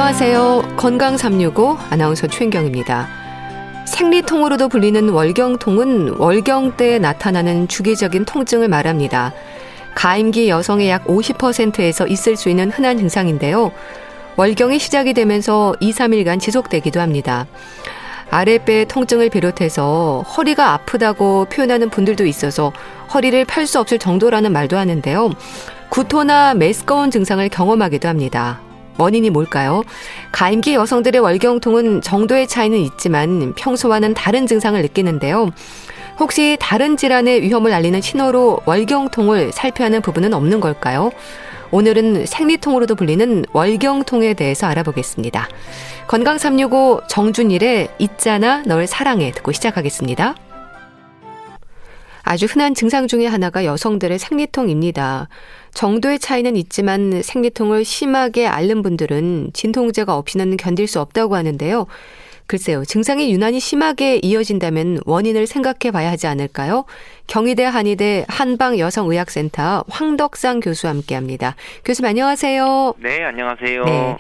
안녕하세요. 건강 365 아나운서 최인경입니다. 생리통으로도 불리는 월경통은 월경 때 나타나는 주기적인 통증을 말합니다. 가임기 여성의 약 50%에서 있을 수 있는 흔한 증상인데요. 월경이 시작이 되면서 2, 3일간 지속되기도 합니다. 아랫배 통증을 비롯해서 허리가 아프다고 표현하는 분들도 있어서 허리를 펼 수 없을 정도라는 말도 하는데요. 구토나 메스꺼운 증상을 경험하기도 합니다. 원인이 뭘까요? 가임기 여성들의 월경통은 정도의 차이는 있지만 평소와는 다른 증상을 느끼는데요. 혹시 다른 질환의 위험을 알리는 신호로 월경통을 살펴야 하는 부분은 없는 걸까요? 오늘은 생리통으로도 불리는 월경통에 대해서 알아보겠습니다. 건강 365 정준일의 있잖아 널 사랑해 듣고 시작하겠습니다. 아주 흔한 증상 중에 하나가 여성들의 생리통입니다. 정도의 차이는 있지만 생리통을 심하게 앓는 분들은 진통제가 없이는 견딜 수 없다고 하는데요. 글쎄요, 증상이 유난히 심하게 이어진다면 원인을 생각해 봐야 하지 않을까요? 경희대 한의대 한방여성의학센터 황덕상 교수와 함께합니다. 교수님 안녕하세요. 네, 안녕하세요. 네.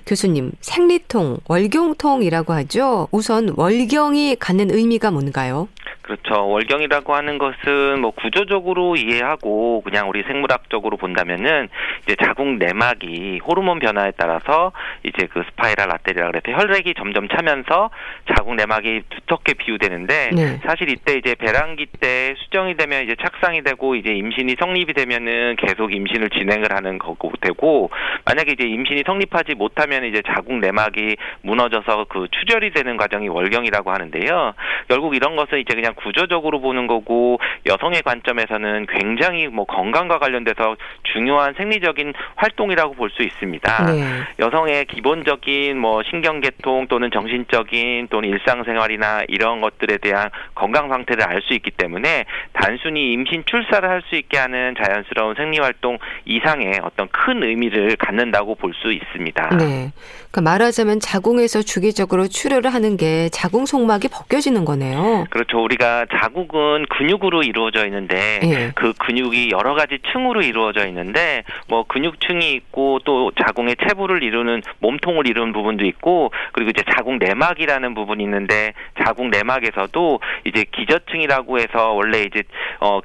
교수님, 생리통, 월경통이라고 하죠. 우선 월경이 갖는 의미가 뭔가요? 그렇죠. 월경이라고 하는 것은 뭐 구조적으로 이해하고 그냥 우리 생물학적으로 본다면은 이제 자궁 내막이 호르몬 변화에 따라서 이제 그 스파이럴 아테리라 그래서 혈액이 점점 차면서 자궁 내막이 두텁게 비우되는데 네. 사실 이때 이제 배란기 때 수정이 되면 이제 착상이 되고 이제 임신이 성립이 되면은 계속 임신을 진행을 하는 거고 되고 만약에 이제 임신이 성립하지 못하면 이제 자궁 내막이 무너져서 그 추절이 되는 과정이 월경이라고 하는데요. 결국 이런 것은 이제 그냥 구조적으로 보는 거고 여성의 관점에서는 굉장히 뭐 건강과 관련돼서 중요한 생리적인 활동이라고 볼 수 있습니다. 네. 여성의 기본적인 뭐 신경계통 또는 정신적인 또는 일상생활이나 이런 것들에 대한 건강 상태를 알 수 있기 때문에 단순히 임신 출산을 할 수 있게 하는 자연스러운 생리활동 이상의 어떤 큰 의미를 갖는다고 볼 수 있습니다. 네. 그러니까 말하자면 자궁에서 주기적으로 출혈을 하는 게 자궁 속막이 벗겨지는 거네요. 그렇죠. 우리가 자궁은 근육으로 이루어져 있는데 네. 그 근육이 여러 가지 층으로 이루어져 있는데 뭐 근육층이 있고 또 자궁의 체부를 이루는 몸통을 이루는 부분도 있고 그리고 이제 자궁 내막이라는 부분이 있는데 자궁 내막에서도 이제 기저층이라고 해서 원래 이제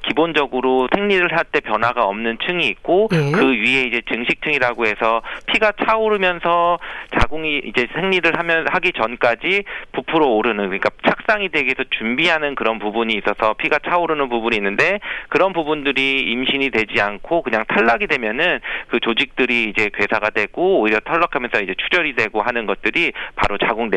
기본적으로 생리를 할 때 변화가 없는 층이 있고 네. 그 위에 이제 증식층이라고 해서 피가 차오르면서 자궁이 이제 생리를 하기 전까지 부풀어 오르는 그러니까 착상이 되기 위해서 준비하는 그런 부분이 있어서 피가 차오르는 부분이 있는데 그런 부분들이 임신이 되지 않고 그냥 탈락이 되면은 그 조직들이 이제 괴사가 되고 오히려 탈락하면서 이제 출혈이 되고 하는 것들이 바로 자궁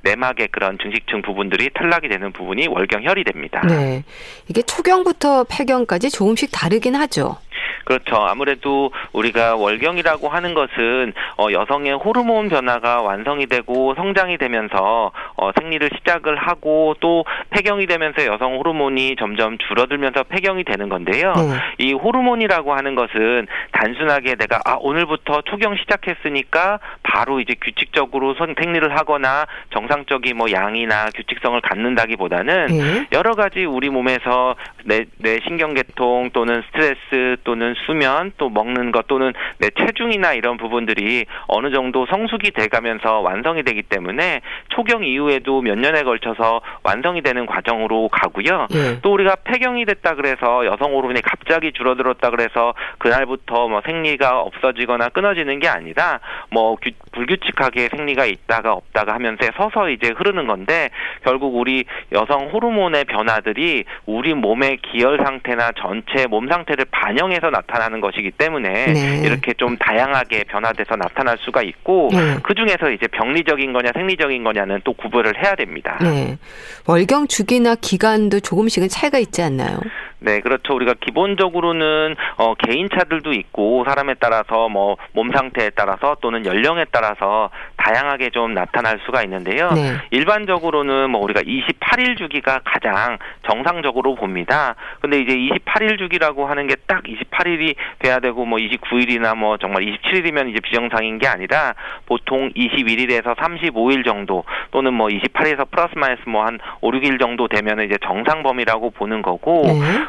내막의 그런 증식층 부분들이 탈락이 되는 부분이 월경혈이 됩니다. 네. 이게 초경부터 폐경까지 조금씩 다르긴 하죠. 그렇죠. 아무래도 우리가 월경이라고 하는 것은 여성의 호르몬 변화가 완성이 되고 성장이 되면서 생리를 시작을 하고 또 폐경이 되면서 여성 호르몬이 점점 줄어들면서 폐경이 되는 건데요. 이 호르몬이라고 하는 것은 단순하게 내가 오늘부터 초경 시작했으니까 바로 이제 규칙적으로 생리를 하거나 정상적인 뭐 양이나 규칙성을 갖는다기보다는 여러 가지 우리 몸에서 내 신경계통 또는 스트레스 또는 수면 또 먹는 것 또는 내 체중이나 이런 부분들이 어느 정도 성숙이 돼가면서 완성이 되기 때문에 초경 이후에도 몇 년에 걸쳐서 완성이 되는 과정으로 가고요. 또 우리가 폐경이 됐다 그래서 여성 호르몬이 갑자기 줄어들었다 그래서 그날부터 뭐 생리가 없어지거나 끊어지는 게 아니라 뭐 불규칙하게 생리가 있다가 없다가 하면서 서서 이제 흐르는 건데 결국 우리 여성 호르몬의 변화들이 우리 몸의 기혈 상태나 전체 몸 상태를 반영해서 나타나는 것이기 때문에 이렇게 좀 다양하게 변화돼서 나타날 수가 있고 그 중에서 이제 병리적인 거냐 생리적인 거냐는 또 구분을 해야 됩니다. 네. 월경 주기나 기간도 조금씩은 차이가 있지 않나요? 네, 그렇죠. 우리가 기본적으로는 개인차들도 있고 사람에 따라서 뭐 몸 상태에 따라서 또는 연령에 따라서 다양하게 좀 나타날 수가 있는데요. 일반적으로는 뭐 우리가 28일 주기가 가장 정상적으로 봅니다. 근데 이제 28일 주기라고 하는 게 딱 28일이 돼야 되고 뭐 29일이나 뭐 정말 27일이면 이제 비정상인 게 아니라 보통 21일에서 35일 정도 또는 뭐 28일에서 플러스 마이너스 뭐 한 5, 6일 정도 되면 이제 정상 범위라고 보는 거고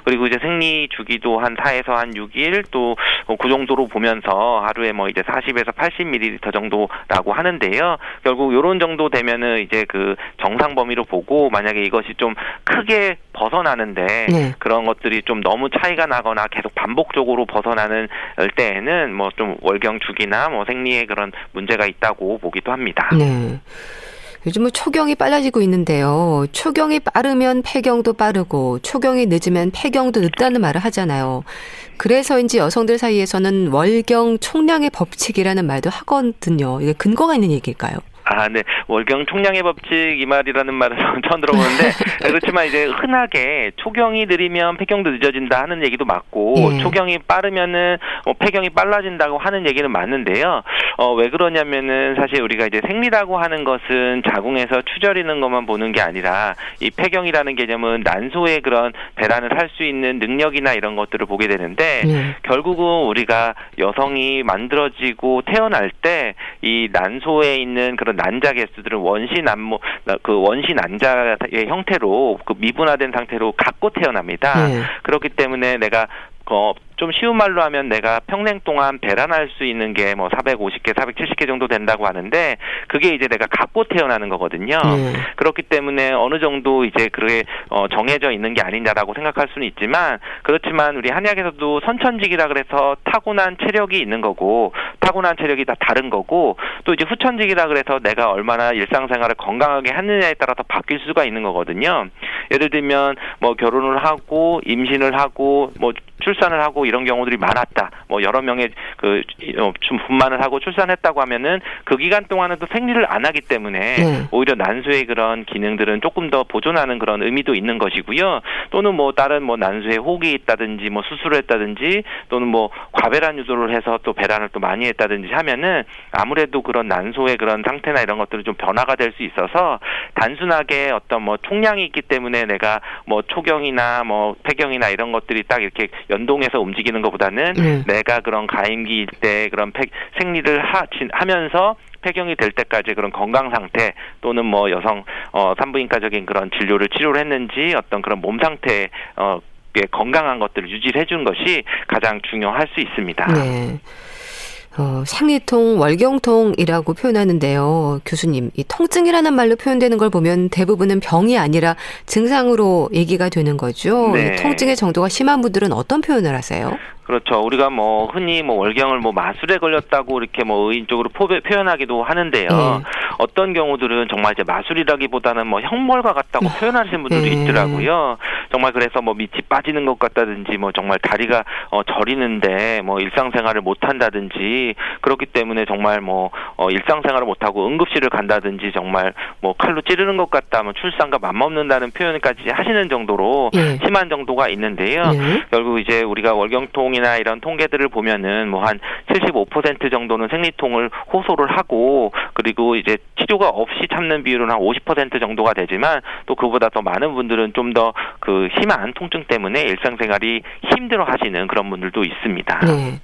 그리고 이제 생리 주기도 한 4에서 한 6일 또 그 정도로 보면서 하루에 뭐 이제 40에서 80ml 정도라고 하는데요. 하는데요. 결국 요런 정도 되면은 이제 그 정상 범위로 보고 만약에 이것이 좀 크게 벗어나는데 네. 그런 것들이 좀 너무 차이가 나거나 계속 반복적으로 벗어나는 때에는 뭐 좀 월경 주기나 뭐 생리에 그런 문제가 있다고 보기도 합니다. 네. 요즘은 초경이 빨라지고 있는데요. 초경이 빠르면 폐경도 빠르고 초경이 늦으면 폐경도 늦다는 말을 하잖아요. 그래서인지 여성들 사이에서는 월경 총량의 법칙이라는 말도 하거든요. 이게 근거가 있는 얘기일까요? 네. 월경 총량의 법칙 이 말이라는 말은 처음 들어보는데 그렇지만 이제 흔하게 초경이 느리면 폐경도 늦어진다 하는 얘기도 맞고 예. 초경이 빠르면은 폐경이 빨라진다고 하는 얘기는 맞는데요. 왜 그러냐면은 사실 우리가 이제 생리라고 하는 것은 자궁에서 추저리는 것만 보는 게 아니라 이 폐경이라는 개념은 난소의 그런 배란을 할 수 있는 능력이나 이런 것들을 보게 되는데 결국은 우리가 여성이 만들어지고 태어날 때 이 난소에 있는 그런 난자 개수들은 원시 난자의 형태로 그 미분화된 상태로 갖고 태어납니다. 그렇기 때문에 내가 좀 쉬운 말로 하면 내가 평생 동안 배란할 수 있는 게 뭐 450개, 470개 정도 된다고 하는데 그게 이제 내가 갖고 태어나는 거거든요. 그렇기 때문에 어느 정도 이제 그게 정해져 있는 게 아니냐라고 생각할 수는 있지만 그렇지만 우리 한의학에서도 선천직이라 그래서 타고난 체력이 있는 거고 타고난 체력이 다 다른 거고 또 이제 후천직이라 그래서 내가 얼마나 일상생활을 건강하게 하느냐에 따라서 바뀔 수가 있는 거거든요. 예를 들면 뭐 결혼을 하고 임신을 하고 뭐 출산을 하고 이런 경우들이 많았다. 뭐 여러 명의 좀 분만을 하고 출산했다고 하면은 그 기간 동안은 또 생리를 안 하기 때문에 오히려 난소의 그런 기능들은 조금 더 보존하는 그런 의미도 있는 것이고요. 또는 뭐 다른 뭐 난소에 혹이 있다든지 뭐 수술을 했다든지 또는 뭐 과배란 유도를 해서 또 배란을 또 많이 했다든지 하면은 아무래도 그런 난소의 그런 상태나 이런 것들은 좀 변화가 될 수 있어서 단순하게 어떤 뭐 총량이 있기 때문에 내가 뭐 초경이나 뭐 폐경이나 이런 것들이 딱 이렇게 연동해서 움직이는 것보다는 내가 그런 가임기일 때 그런 생리를 하면서 폐경이 될 때까지 그런 건강 상태 또는 뭐 여성 산부인과적인 그런 치료를 했는지 어떤 그런 몸 상태 건강한 것들을 유지를 해주는 것이 가장 중요할 수 있습니다. 네. 생리통, 월경통이라고 표현하는데요. 교수님, 이 통증이라는 말로 표현되는 걸 보면 대부분은 병이 아니라 증상으로 얘기가 되는 거죠. 네. 이 통증의 정도가 심한 분들은 어떤 표현을 하세요? 그렇죠. 우리가 뭐 흔히 뭐 월경을 뭐 마술에 걸렸다고 이렇게 뭐 의인적으로 표현하기도 하는데요. 어떤 경우들은 정말 이제 마술이라기보다는 뭐 형벌과 같다고 표현하시는 분들도 있더라고요. 정말 그래서 뭐 밑이 빠지는 것 같다든지 뭐 정말 다리가 저리는데 뭐 일상생활을 못 한다든지 그렇기 때문에 정말 뭐 일상생활을 못 하고 응급실을 간다든지 정말 뭐 칼로 찌르는 것 같다, 뭐 출산과 맞먹는다는 표현까지 하시는 정도로 심한 정도가 있는데요. 결국 이제 우리가 월경통 이나 이런 통계들을 보면은 뭐 한 75% 정도는 생리통을 호소를 하고 그리고 이제 치료가 없이 참는 비율은 한 50% 정도가 되지만 또 그보다 더 많은 분들은 좀 더 그 심한 통증 때문에 일상생활이 힘들어하시는 그런 분들도 있습니다. 네.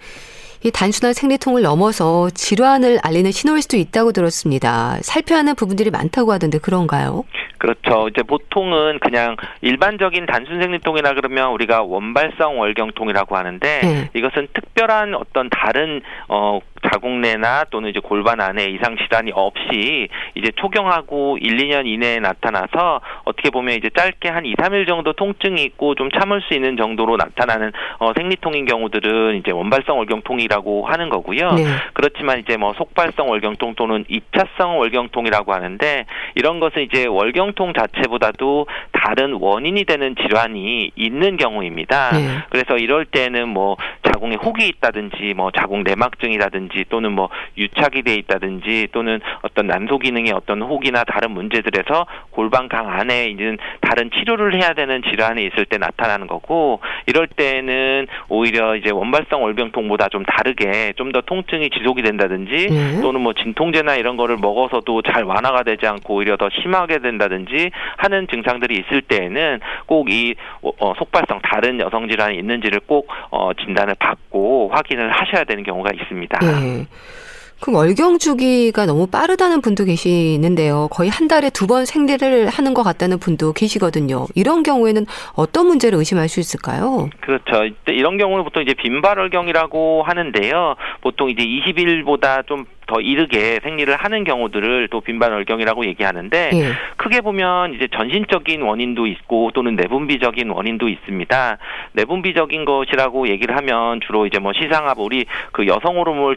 이 단순한 생리통을 넘어서 질환을 알리는 신호일 수도 있다고 들었습니다. 살펴야 하는 부분들이 많다고 하던데 그런가요? 그렇죠. 이제 보통은 그냥 일반적인 단순 생리통이라 그러면 우리가 원발성 월경통이라고 하는데 이것은 특별한 어떤 다른 자궁내나 또는 이제 골반 안에 이상 질환이 없이 이제 초경하고 1, 2년 이내에 나타나서 어떻게 보면 이제 짧게 한 2, 3일 정도 통증이 있고 좀 참을 수 있는 정도로 나타나는 생리통인 경우들은 이제 원발성 월경통이라고 하는 거고요. 그렇지만 이제 뭐 속발성 월경통 또는 2차성 월경통이라고 하는데 이런 것은 이제 월경통 자체보다도 다른 원인이 되는 질환이 있는 경우입니다. 그래서 이럴 때는 뭐 자궁에 혹이 있다든지 뭐 자궁 내막증이라든지 또는 뭐 유착이 돼 있다든지 또는 어떤 난소 기능의 어떤 혹이나 다른 문제들에서 골반강 안에 있는 다른 치료를 해야 되는 질환이 있을 때 나타나는 거고 이럴 때는 오히려 이제 원발성 월경통보다 좀 다르게 좀 더 통증이 지속이 된다든지 또는 뭐 진통제나 이런 거를 먹어서도 잘 완화가 되지 않고 오히려 더 심하게 된다든지 하는 증상들이 있을 때에는 꼭 이 속발성 다른 여성 질환이 있는지를 꼭 진단을 받고 확인을 하셔야 되는 경우가 있습니다. 그럼 월경 주기가 너무 빠르다는 분도 계시는데요. 거의 한 달에 2번 생리를 하는 것 같다는 분도 계시거든요. 이런 경우에는 어떤 문제를 의심할 수 있을까요? 그렇죠. 이런 경우는 보통 이제 빈발월경이라고 하는데요. 보통 이제 20일보다 좀 더 이르게 생리를 하는 경우들을 또 빈반월경이라고 얘기하는데 예. 크게 보면 이제 전신적인 원인도 있고 또는 내분비적인 원인도 있습니다. 내분비적인 것이라고 얘기를 하면 주로 이제 뭐 시상하부 우리 그 여성 호르몬을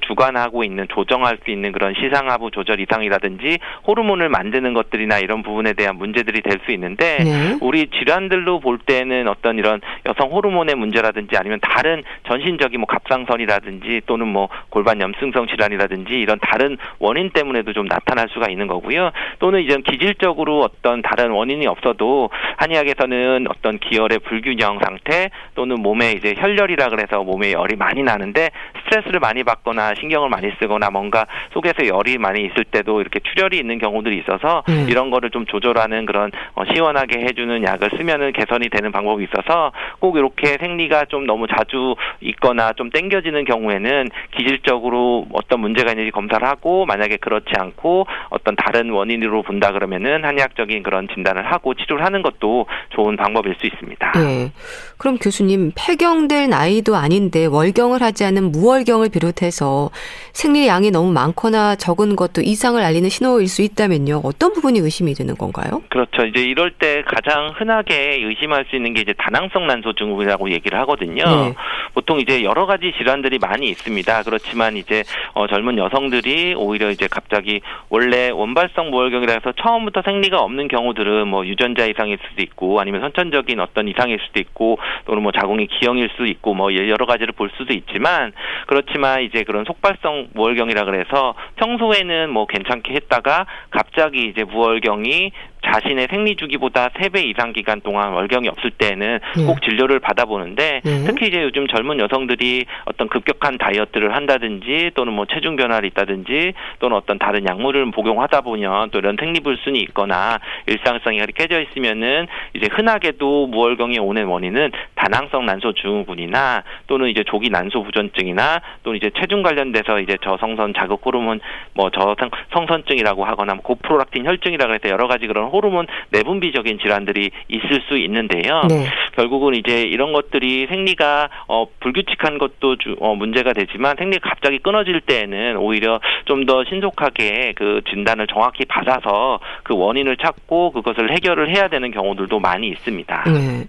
주관하고 있는 조정할 수 있는 그런 시상하부 조절 이상이라든지 호르몬을 만드는 것들이나 이런 부분에 대한 문제들이 될 수 있는데 네. 우리 질환들로 볼 때는 어떤 이런 여성 호르몬의 문제라든지 아니면 다른 전신적인 뭐 갑상선이라든지 또는 뭐 골반 염증성 질환이라든지 이런 다른 원인 때문에도 좀 나타날 수가 있는 거고요. 또는 이제 기질적으로 어떤 다른 원인이 없어도 한의학에서는 어떤 기혈의 불균형 상태 또는 몸에 이제 혈열이라 그래서 몸에 열이 많이 나는데 스트레스를 많이 받거나 신경을 많이 쓰거나 뭔가 속에서 열이 많이 있을 때도 이렇게 출혈이 있는 경우들이 있어서 이런 거를 좀 조절하는 그런 시원하게 해주는 약을 쓰면은 개선이 되는 방법이 있어서 꼭 이렇게 생리가 좀 너무 자주 있거나 좀 땡겨지는 경우에는 기질적으로 어떤 문제가 있는지 검사를 하고 만약에 그렇지 않고 어떤 다른 원인으로 본다 그러면은 한의학적인 그런 진단을 하고 치료를 하는 것도 좋은 방법일 수 있습니다. 예. 그럼 교수님, 폐경될 나이도 아닌데 월경을 하지 않은 무월경을 비롯해서 생리 양이 너무 많거나 적은 것도 이상을 알리는 신호일 수 있다면요. 어떤 부분이 의심이 되는 건가요? 그렇죠. 이제 이럴 때 가장 흔하게 의심할 수 있는 게 이제 다낭성 난소 증후군이라고 얘기를 하거든요. 네. 보통 이제 여러 가지 질환들이 많이 있습니다. 그렇지만 이제 젊은 여성들이 오히려 이제 갑자기 원래 원발성 무월경이라 해서 처음부터 생리가 없는 경우들은 뭐 유전자 이상일 수도 있고 아니면 선천적인 어떤 이상일 수도 있고 또는 뭐 자궁이 기형일 수도 있고 뭐 여러 가지를 볼 수도 있지만 그렇지만 이제 그런 속발성 무월경이라 그래서 평소에는 뭐 괜찮게 했다가 갑자기 이제 무월경이 자신의 생리 주기보다 3배 이상 기간 동안 월경이 없을 때는 꼭 진료를 받아보는데 특히 이제 요즘 젊은 여성들이 어떤 급격한 다이어트를 한다든지 또는 뭐 체중 변화를 있다든지 또는 어떤 다른 약물을 복용하다 보면 또 이런 생리불순이 있거나 일상성이 깨져 있으면은 이제 흔하게도 무월경이 오는 원인은 다낭성 난소 증후군이나 또는 이제 조기 난소 부전증이나 또는 이제 체중 관련돼서 이제 저성선 자극 호르몬 뭐 저성선증이라고 하거나 뭐 고프롤락틴 혈증이라고 해서 여러 가지 그런 호르몬 내분비적인 질환들이 있을 수 있는데요. 네. 결국은 이제 이런 것들이 생리가 불규칙한 것도 문제가 되지만 생리가 갑자기 끊어질 때에는 오히려 좀 더 신속하게 그 진단을 정확히 받아서 그 원인을 찾고 그것을 해결을 해야 되는 경우들도 많이 있습니다. 네.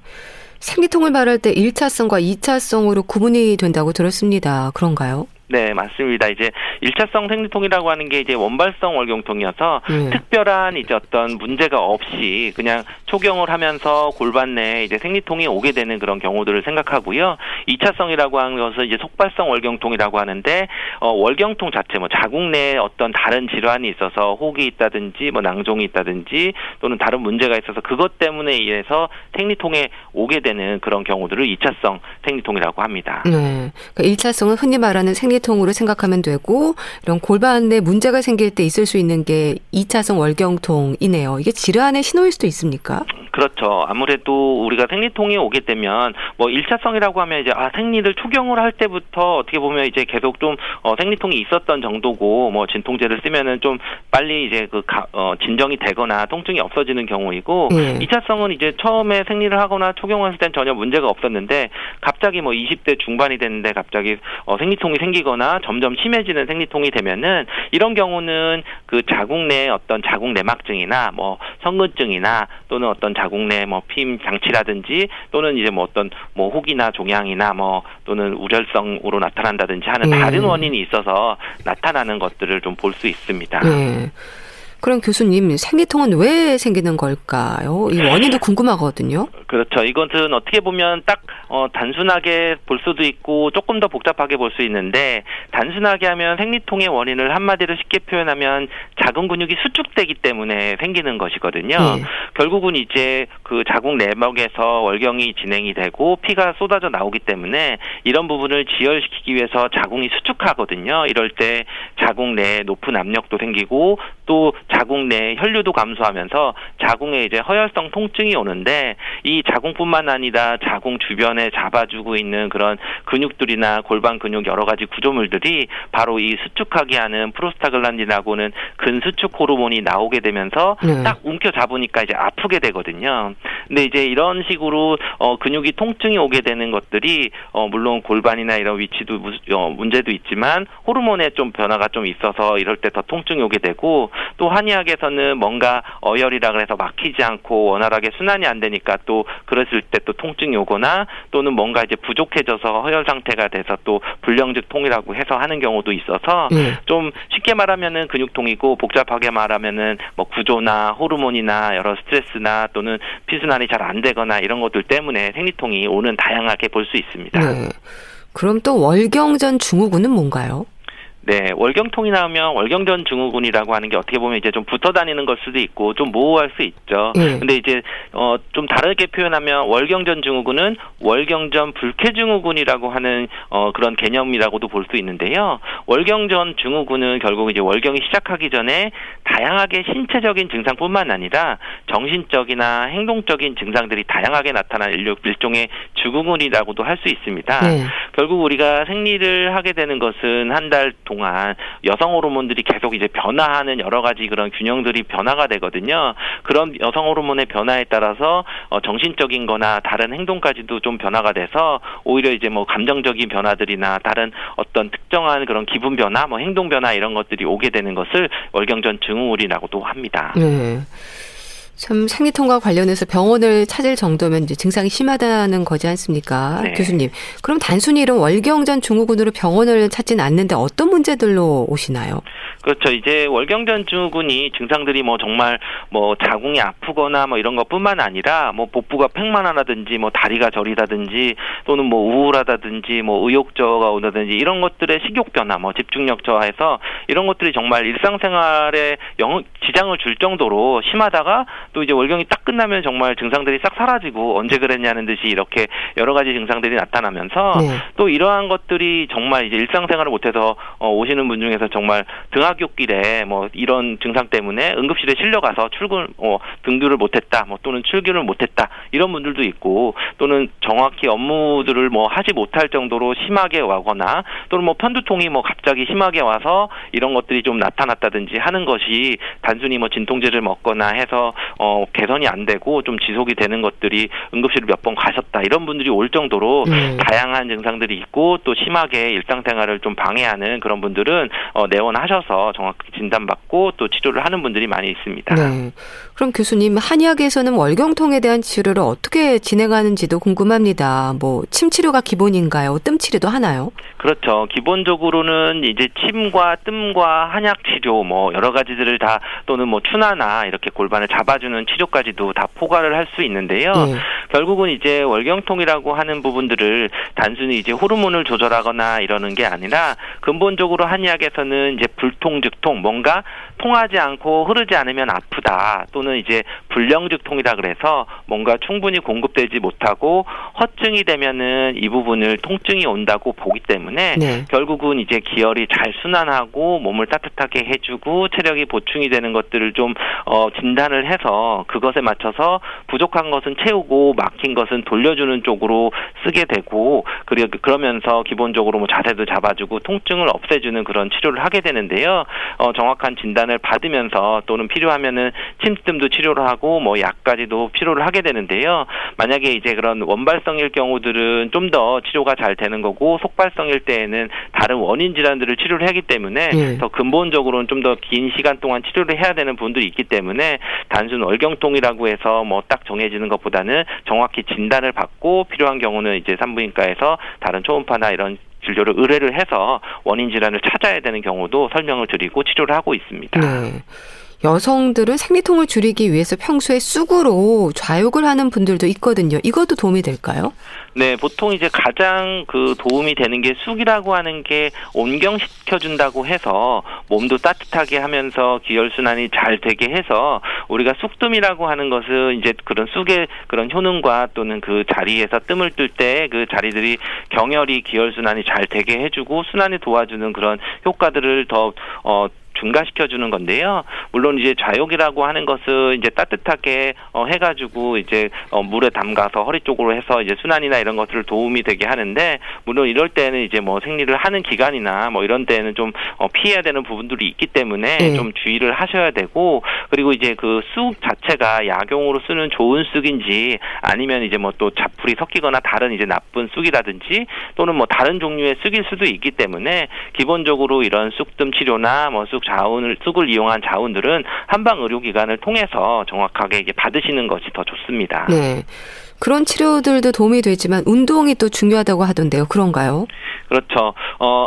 생리통을 말할 때 1차성과 2차성으로 구분이 된다고 들었습니다. 그런가요? 네, 맞습니다. 이제 1차성 생리통이라고 하는 게 이제 원발성 월경통이어서 특별한 이제 어떤 문제가 없이 그냥 초경을 하면서 골반 내에 이제 생리통이 오게 되는 그런 경우들을 생각하고요. 2차성이라고 하는 것은 이제 속발성 월경통이라고 하는데 월경통 자체 뭐 자궁 내에 어떤 다른 질환이 있어서 혹이 있다든지 뭐 낭종이 있다든지 또는 다른 문제가 있어서 그것 때문에 의해서 생리통에 오게 되는 그런 경우들을 2차성 생리통이라고 합니다. 네. 그러니까 1차성은 흔히 말하는 생리통으로 생각하면 되고 이런 골반에 문제가 생길 때 있을 수 있는 게 2차성 월경통이네요. 이게 질환의 신호일 수도 있습니까? 그렇죠. 아무래도 우리가 생리통이 오게 되면 뭐 1차성이라고 하면 이제 생리를 초경을 할 때부터 어떻게 보면 이제 계속 좀 생리통이 있었던 정도고 뭐 진통제를 쓰면은 좀 빨리 이제 진정이 되거나 통증이 없어지는 경우이고 2차성은 이제 처음에 생리를 하거나 초경을 했을 땐 전혀 문제가 없었는데 갑자기 뭐 20대 중반이 됐는데 갑자기 생리통이 생기거나 점점 심해지는 생리통이 되면은 이런 경우는 그 자궁 내 어떤 자궁 내막증이나 뭐 성근증이나 또는 어떤 자궁 내 뭐 피임 장치라든지 또는 이제 뭐 어떤 뭐 혹이나 종양이나 뭐 또는 우렬성으로 나타난다든지 하는 다른 원인이 있어서 나타나는 것들을 좀 볼 수 있습니다. 그럼 교수님, 생리통은 왜 생기는 걸까요? 이 원인도 궁금하거든요. 그렇죠. 이것은 어떻게 보면 딱 단순하게 볼 수도 있고 조금 더 복잡하게 볼 수 있는데 단순하게 하면 생리통의 원인을 한마디로 쉽게 표현하면 자궁 근육이 수축되기 때문에 생기는 것이거든요. 결국은 이제 그 자궁 내막에서 월경이 진행이 되고 피가 쏟아져 나오기 때문에 이런 부분을 지혈시키기 위해서 자궁이 수축하거든요. 이럴 때 자궁 내에 높은 압력도 생기고 또 자궁 내 혈류도 감소하면서 자궁에 이제 허혈성 통증이 오는데 이 자궁뿐만 아니라 자궁 주변에 잡아주고 있는 그런 근육들이나 골반 근육 여러 가지 구조물들이 바로 이 수축하게 하는 프로스타글란딘이라고는 근수축 호르몬이 나오게 되면서 딱 움켜 잡으니까 이제 아프게 되거든요. 근데 이제 이런 식으로 근육이 통증이 오게 되는 것들이 물론 골반이나 이런 위치도 문제도 있지만 호르몬에 좀 변화가 좀 있어서 이럴 때 더 통증이 오게 되고 또 한의학에서는 뭔가 어혈이라 그래서 막히지 않고 원활하게 순환이 안 되니까 또 그랬을 때 또 통증이 오거나 또는 뭔가 이제 부족해져서 허혈 상태가 돼서 또 불량증통이라고 해서 하는 경우도 있어서 좀 쉽게 말하면은 근육통이고 복잡하게 말하면은 뭐 구조나 호르몬이나 여러 스트레스나 또는 피순환이 잘 안 되거나 이런 것들 때문에 생리통이 오는 다양하게 볼 수 있습니다. 네. 그럼 또 월경전 증후군은 뭔가요? 네, 월경통이 나오면 월경전 증후군이라고 하는 게 어떻게 보면 이제 좀 붙어 다니는 걸 수도 있고 좀 모호할 수 있죠. 근데 이제 좀 다르게 표현하면 월경전 증후군은 월경전 불쾌 증후군이라고 하는 그런 개념이라고도 볼 수 있는데요. 월경전 증후군은 결국 이제 월경이 시작하기 전에 다양하게 신체적인 증상뿐만 아니라 정신적이나 행동적인 증상들이 다양하게 나타나는 일종의 증후군이라고도 할 수 있습니다. 결국 우리가 생리를 하게 되는 것은 한 달 동안 여성 호르몬들이 계속 이제 변화하는 여러 가지 그런 균형들이 변화가 되거든요. 그런 여성 호르몬의 변화에 따라서 정신적인 거나 다른 행동까지도 좀 변화가 돼서 오히려 이제 뭐 감정적인 변화들이나 다른 어떤 특정한 그런 기분 변화, 뭐 행동 변화 이런 것들이 오게 되는 것을 월경전 증후군이라고도 합니다. 참 생리통과 관련해서 병원을 찾을 정도면 이제 증상이 심하다는 거지 않습니까? 네. 교수님. 그럼 단순히 이런 월경전 증후군으로 병원을 찾지는 않는데 어떤 문제들로 오시나요? 그렇죠. 이제 월경전 증후군이 증상들이 뭐 정말 뭐 자궁이 아프거나 뭐 이런 것뿐만 아니라 뭐 복부가 팽만하다든지 뭐 다리가 저리다든지 또는 뭐 우울하다든지 뭐 의욕저하가 오다든지 이런 것들의 식욕 변화, 뭐 집중력 저하해서 이런 것들이 정말 일상생활에 지장을 줄 정도로 심하다가 또 이제 월경이 딱 끝나면 정말 증상들이 싹 사라지고 언제 그랬냐는 듯이 이렇게 여러 가지 증상들이 나타나면서 또 이러한 것들이 정말 이제 일상생활을 못해서 오시는 분 중에서 정말 등하굣길에 뭐 이런 증상 때문에 응급실에 실려가서 등교를 못했다, 뭐 또는 출교를 못했다 이런 분들도 있고 또는 정확히 업무들을 뭐 하지 못할 정도로 심하게 와거나 또는 뭐 편두통이 뭐 갑자기 심하게 와서 이런 것들이 좀 나타났다든지 하는 것이 단순히 뭐 진통제를 먹거나 해서 개선이 안 되고 좀 지속이 되는 것들이 응급실을 몇 번 가셨다 이런 분들이 올 정도로 다양한 증상들이 있고 또 심하게 일상생활을 좀 방해하는 그런 분들은 내원하셔서 정확히 진단받고 또 치료를 하는 분들이 많이 있습니다. 네. 그럼 교수님, 한의학에서는 월경통에 대한 치료를 어떻게 진행하는지도 궁금합니다. 뭐 침 치료가 기본인가요? 뜸 치료도 하나요? 그렇죠. 기본적으로는 이제 침과 뜸과 한약 치료 뭐 여러 가지들을 다 또는 뭐 추나나 이렇게 골반을 잡아주는 치료까지도 다 포괄을 할 수 있는데요. 결국은 이제 월경통이라고 하는 부분들을 단순히 이제 호르몬을 조절하거나 이러는 게 아니라 근본적으로 한의학에서는 이제 불통즉통, 뭔가 통하지 않고 흐르지 않으면 아프다 또는 이제 불령즉통이라 그래서 뭔가 충분히 공급되지 못하고 허증이 되면은 이 부분을 통증이 온다고 보기 때문에 결국은 이제 기혈이 잘 순환하고 몸을 따뜻하게 해주고 체력이 보충이 되는 것들을 좀 진단을 해서 그것에 맞춰서 부족한 것은 채우고 막힌 것은 돌려주는 쪽으로 쓰게 되고 그러면서 기본적으로 뭐 자세도 잡아주고 통증을 없애주는 그런 치료를 하게 되는데요. 정확한 진단을 받으면서 또는 필요하면은 침뜸도 치료를 하고 뭐 약까지도 필요를 하게 되는데요. 만약에 이제 그런 원발성일 경우들은 좀 더 치료가 잘 되는 거고 속발성일 때에는 다른 원인 질환들을 치료를 하기 때문에 더 근본적으로는 좀 더 긴 시간 동안 치료를 해야 되는 분들이 있기 때문에 단순 월경통이라고 해서 뭐 딱 정해지는 것보다는 정확히 진단을 받고 필요한 경우는 이제 산부인과에서 다른 초음파나 이런 진료를 의뢰를 해서 원인 질환을 찾아야 되는 경우도 설명을 드리고 치료를 하고 있습니다. 여성들은 생리통을 줄이기 위해서 평소에 쑥으로 좌욕을 하는 분들도 있거든요. 이것도 도움이 될까요? 네, 보통 이제 가장 그 도움이 되는 게 쑥이라고 하는 게 온경시켜준다고 해서 몸도 따뜻하게 하면서 기혈순환이 잘 되게 해서 우리가 쑥뜸이라고 하는 것은 이제 그런 쑥의 그런 효능과 또는 그 자리에서 뜸을 뜰 때 그 자리들이 경혈이 기혈순환이 잘 되게 해주고 순환이 도와주는 그런 효과들을 더 증가시켜 주는 건데요. 물론 이제 좌욕이라고 하는 것은 이제 따뜻하게 해가지고 이제 물에 담가서 허리 쪽으로 해서 이제 순환이나 이런 것들을 도움이 되게 하는데, 물론 이럴 때는 이제 뭐 생리를 하는 기간이나 뭐 이런 때는 좀 피해야 되는 부분들이 있기 때문에 좀 주의를 하셔야 되고, 그리고 이제 그 쑥 자체가 약용으로 쓰는 좋은 쑥인지 아니면 이제 뭐 또 잡풀이 섞이거나 다른 이제 나쁜 쑥이라든지 또는 뭐 다른 종류의 쑥일 수도 있기 때문에, 기본적으로 이런 쑥뜸 치료나 뭐 쑥을 이용한 자운들은 한방 의료기관을 통해서 정확하게 이제 받으시는 것이 더 좋습니다. 네. 그런 치료들도 도움이 되지만 운동이 또 중요하다고 하던데요. 그런가요? 그렇죠.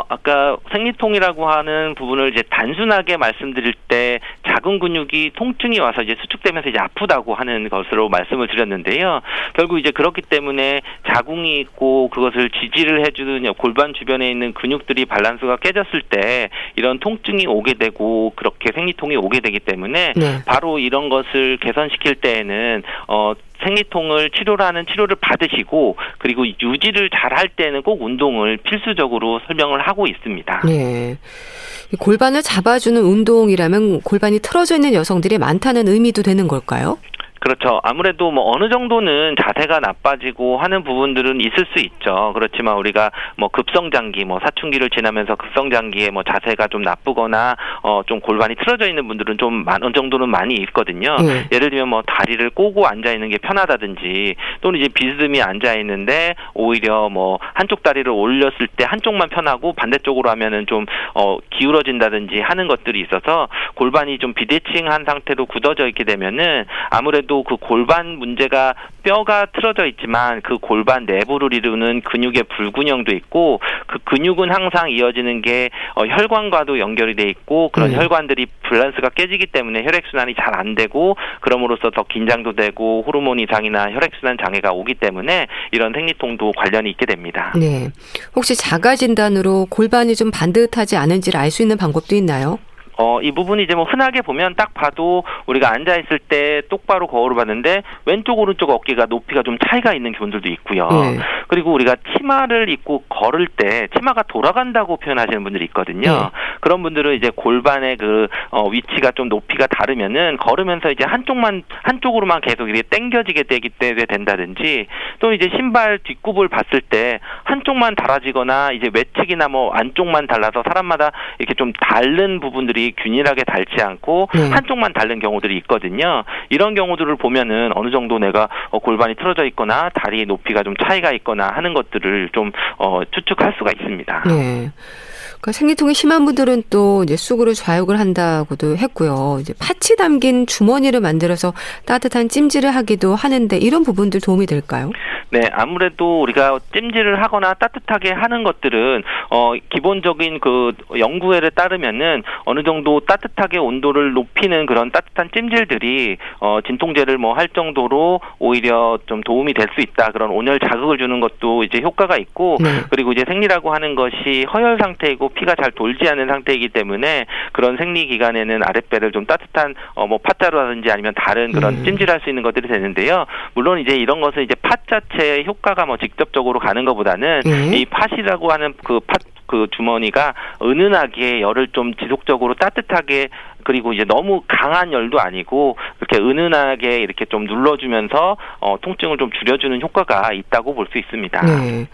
아까 생리통이라고 하는 부분을 이제 단순하게 말씀드릴 때 작은 근육이 통증이 와서 이제 수축되면서 이제 아프다고 하는 것으로 말씀을 드렸는데요. 결국 이제 그렇기 때문에 자궁이 있고 그것을 지지를 해주는 골반 주변에 있는 근육들이 밸런스가 깨졌을 때 이런 통증이 오게 되고 그렇게 생리통이 오게 되기 때문에 바로 이런 것을 개선시킬 때에는 생리통을 치료를 받으시고, 그리고 유지를 잘 할 때는 꼭 운동을 필수적으로 설명을 하고 있습니다. 네. 골반을 잡아주는 운동이라면 골반이 틀어져 있는 여성들이 많다는 의미도 되는 걸까요? 그렇죠. 아무래도 뭐 어느 정도는 자세가 나빠지고 하는 부분들은 있을 수 있죠. 그렇지만 우리가 뭐 급성장기, 뭐 사춘기를 지나면서 급성장기에 뭐 자세가 좀 나쁘거나 좀 골반이 틀어져 있는 분들은 좀 어느 정도는 많이 있거든요. 예를 들면 뭐 다리를 꼬고 앉아 있는 게 편하다든지, 또는 이제 비스듬히 앉아 있는데 오히려 뭐 한쪽 다리를 올렸을 때 한쪽만 편하고 반대쪽으로 하면은 좀 기울어진다든지 하는 것들이 있어서, 골반이 좀 비대칭한 상태로 굳어져 있게 되면은 아무래도 그 골반 문제가, 뼈가 틀어져 있지만 그 골반 내부를 이루는 근육의 불균형도 있고, 그 근육은 항상 이어지는 게 혈관과도 연결이 돼 있고, 그런 혈관들이 밸런스가 깨지기 때문에 혈액순환이 잘 안 되고, 그럼으로써 더 긴장도 되고 호르몬 이상이나 혈액순환 장애가 오기 때문에 이런 생리통도 관련이 있게 됩니다. 네. 혹시 자가 진단으로 골반이 좀 반듯하지 않은지를 알 수 있는 방법도 있나요? 이 부분이 이제 뭐 흔하게 보면 딱 봐도 우리가 앉아있을 때 똑바로 거울을 봤는데 왼쪽 오른쪽 어깨가 높이가 좀 차이가 있는 분들도 있고요. 그리고 우리가 치마를 입고 걸을 때 치마가 돌아간다고 표현하시는 분들이 있거든요. 그런 분들은 이제 골반의 그 위치가 좀 높이가 다르면은 걸으면서 이제 한쪽으로만 계속 이렇게 당겨지게 되게 된다든지, 또 이제 신발 뒷굽을 봤을 때 한쪽만 달아지거나 이제 외측이나 뭐 안쪽만 달라서 사람마다 이렇게 좀 다른 부분들이 균일하게 닳지 않고 한쪽만 닳는 경우들이 있거든요. 이런 경우들을 보면은 어느 정도 내가 골반이 틀어져 있거나 다리의 높이가 좀 차이가 있거나 하는 것들을 좀 추측할 수가 있습니다. 네. 그러니까 생리통이 심한 분들은 또 이제 쑥으로 좌욕을 한다고도 했고요. 이제 파츠 담긴 주머니를 만들어서 따뜻한 찜질을 하기도 하는데, 이런 부분들 도움이 될까요? 네, 아무래도 우리가 찜질을 하거나 따뜻하게 하는 것들은 기본적인 그 연구에 따르면은 어느 정도 따뜻하게 온도를 높이는 그런 따뜻한 찜질들이 진통제를 뭐 할 정도로 오히려 좀 도움이 될 수 있다. 그런 온열 자극을 주는 것도 이제 효과가 있고, 그리고 이제 생리라고 하는 것이 허혈 상태이고 피가 잘 돌지 않는 상태이기 때문에 그런 생리 기간에는 아랫배를 좀 따뜻한 뭐 팥자루라든지 아니면 다른 그런 찜질할 수 있는 것들이 되는데요. 물론 이제 이런 것은 이제 팥 자체의 효과가 뭐 직접적으로 가는 것보다는 이 팥이라고 하는 그 주머니가 은은하게 열을 좀 지속적으로 따뜻하게, 그리고 이제 너무 강한 열도 아니고 이렇게 은은하게 이렇게 좀 눌러주면서 통증을 좀 줄여주는 효과가 있다고 볼 수 있습니다. 네.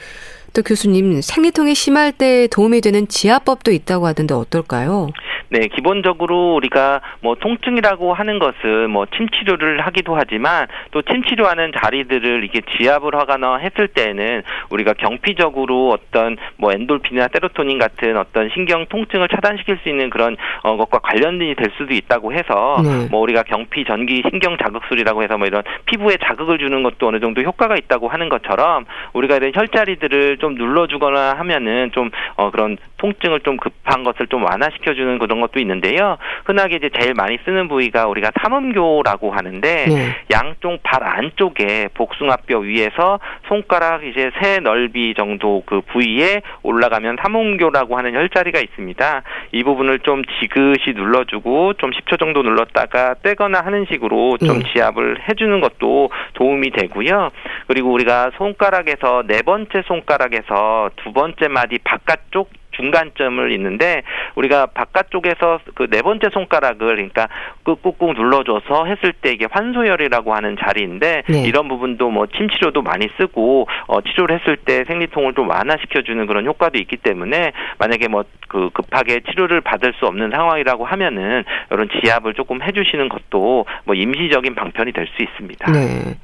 또 교수님, 생리통이 심할 때 도움이 되는 지압법도 있다고 하던데 어떨까요? 네, 기본적으로 우리가 뭐 통증이라고 하는 것은 뭐 침 치료를 하기도 하지만, 또 침 치료하는 자리들을 이게 지압을 하거나 했을 때는 우리가 경피적으로 어떤 뭐 엔돌핀이나 세로토닌 같은 어떤 신경 통증을 차단시킬 수 있는 그런 것과 관련이 될 수도 있다고 해서 뭐 우리가 경피 전기 신경 자극술이라고 해서 뭐 이런 피부에 자극을 주는 것도 어느 정도 효과가 있다고 하는 것처럼, 우리가 이런 혈자리들을 좀 눌러주거나 하면은 좀 그런 통증을 좀 급한 것을 좀 완화시켜주는 그런 것도 있는데요. 흔하게 이제 제일 많이 쓰는 부위가 우리가 삼음교라고 하는데, 양쪽 발 안쪽에 복숭아뼈 위에서 손가락 이제 세 넓이 정도 그 부위에 올라가면 삼음교라고 하는 혈자리가 있습니다. 이 부분을 좀 지그시 눌러주고 좀 10초 정도 눌렀다가 떼거나 하는 식으로 좀 지압을 해주는 것도 도움이 되고요. 그리고 우리가 손가락에서 네 번째 손가락에서 두 번째 마디 바깥쪽 중간점을 있는데 우리가 바깥쪽에서 그 네 번째 손가락을 그러니까 꾹꾹 눌러줘서 했을 때 이게 환소혈이라고 하는 자리인데 네. 이런 부분도 뭐 침 치료도 많이 쓰고 치료를 했을 때 생리통을 좀 완화시켜주는 그런 효과도 있기 때문에 만약에 뭐 그 급하게 치료를 받을 수 없는 상황이라고 하면은 이런 지압을 조금 해주시는 것도 뭐 임시적인 방편이 될 수 있습니다. 네.